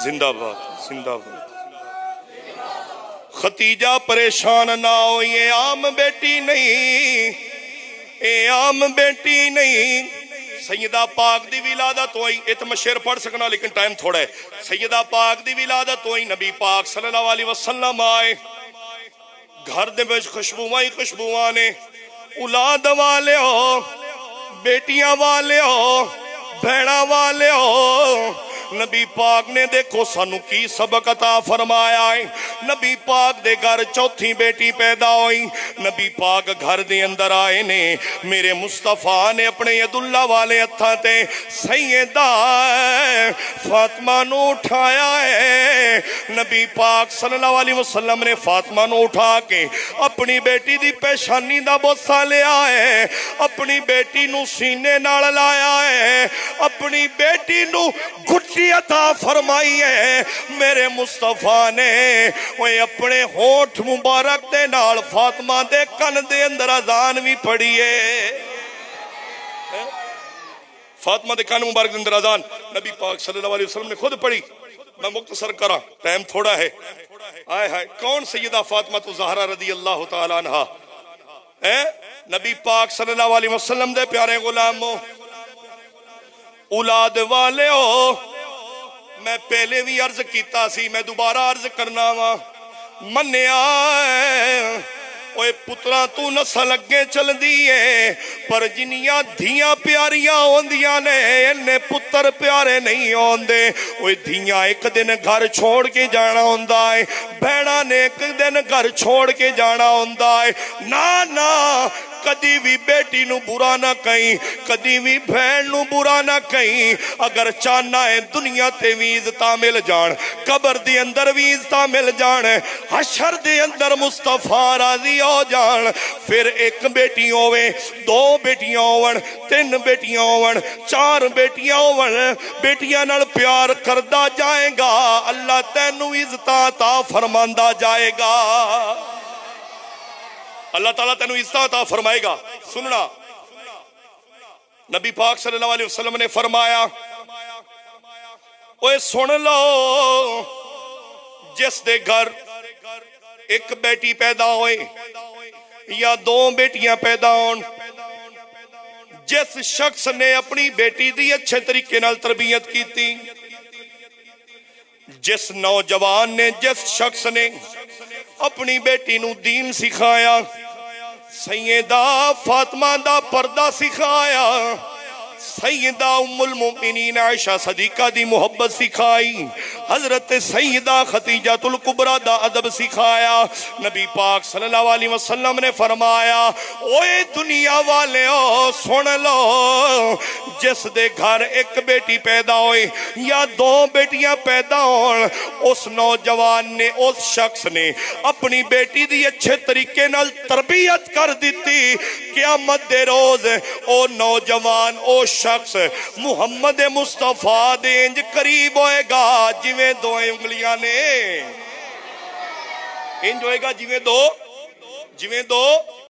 زندہ باد زندہ باد۔ ختیجہ پریشان نہ ہو، یہ عام بیٹی نہیں، یہ عام بیٹی نہیں، سیدہ پاک دی ولادت ہوئی۔ یہ تو میں شعر پڑھ سکنا لیکن ٹائم تھوڑا ہے۔ سیدہ پاک دی ولادت ہوئی، نبی پاک صلی اللہ علیہ وسلم آئے، گھر دے وچ خوشبوئیں نے، اولاد والے ہو، بیٹیاں والے ہو، بہنا والے ہو۔ نبی پاک نے دیکھو سانو کی سبق عطا فرمایا ہے۔ نبی پاک دے گھر چوتھی بیٹی پیدا ہوئی، نبی پاک گھر دے اندر آئے نے، میرے مصطفیٰ نے اپنے عبداللہ والے ہتھاں تے سیدہ فاطمہ نو اٹھایا ہے۔ نبی پاک صلی اللہ علیہ وسلم نے فاطمہ نو اٹھا کے اپنی بیٹی دی پیشانی دا بوسہ لیا ہے، اپنی بیٹی نو سینے نال لایا ہے، اپنی بیٹی نو گھٹی عطا فرمائی ہے۔ میرے مصطفیٰ نے وہ اپنے ہونٹ مبارک دے نال فاطمہ دے کن دے اندر اذان بھی پڑھی ہے۔ فاطمہ دے کن مبارک دے اندر اذان نبی پاک صلی اللہ علیہ وسلم نے خود پڑھی۔ میں مختصر کرا، ٹائم تھوڑا ہے۔ آئے ہائے، کون سیدہ فاطمہ زہرا رضی اللہ تعالیٰ عنہا؟ نبی پاک صلی اللہ علیہ وسلم دے پیارے غلاموں، اولاد والے ہو، میں پہلے بھی عرض کیتا سی، میں دوبارہ عرض کرنا وا، منیا اوے پترا تو نسل اگے چل دیئے، پر جنیاں دھیاں پیاریاں ہوندیاں نے انہیں پتر پیارے نہیں ہوندے۔ اوے دھیاں ایک دن گھر چھوڑ کے جانا ہوندہ ہے، بہنا نے ایک دن گھر چھوڑ کے جانا ہوندہ ہے۔ نا کدی بھی بیٹی نو برا نہ کہیں، کدی بھی بہن نو برا نہ کہیں۔ اگر چاہنا ہے دنیا تے بھی عزتاں مل جان، قبر دی اندر بھی عزتاں مل جان، حشر دی اندر مصطفیٰ راضی ہو جان، پھر ایک بیٹی ہوئے، دو بیٹیاں ہوئن، تین بیٹیاں ہوئن، چار بیٹیاں ہوئن، بیٹیاں نال پیار کردہ جائے گا، اللہ تینو عزتاں عطا فرماندہ جائے گا، اللہ تعالیٰ تینو عزت عطا فرمائے گا۔ سننا، نبی پاک صلی اللہ علیہ وسلم نے فرمایا، اوے سن لو، جس دے گھر ایک بیٹی پیدا ہوئے یا دو بیٹیاں پیدا ہون، جس شخص نے اپنی بیٹی دی اچھے طریقے نال تربیت کی تھی، جس نوجوان نے، جس شخص نے اپنی بیٹی نو دین سکھایا، سیدہ فاطمہ دا پردہ سکھایا، سیدہ ام المؤمنین عائشہ صدیقہ دی محبت سکھائی، حضرت سیدہ خدیجہ الکبریٰ دا ادب سکھایا، نبی پاک صلی اللہ علیہ وسلم نے فرمایا، اوے دنیا والے ہو سن لو، جس دے گھر ایک بیٹی پیدا ہوئی یا دو بیٹیاں پیدا ہون، اس نوجوان نے، اس شخص نے اپنی بیٹی دی اچھے طریقے نال تربیت کر دیتی، قیامت دے روز او نوجوان، او شخص محمد مصطفیٰ دے انج قریب ہوئے گا جویں دو انگلیاں نے، انج ہوئے گا جویں دو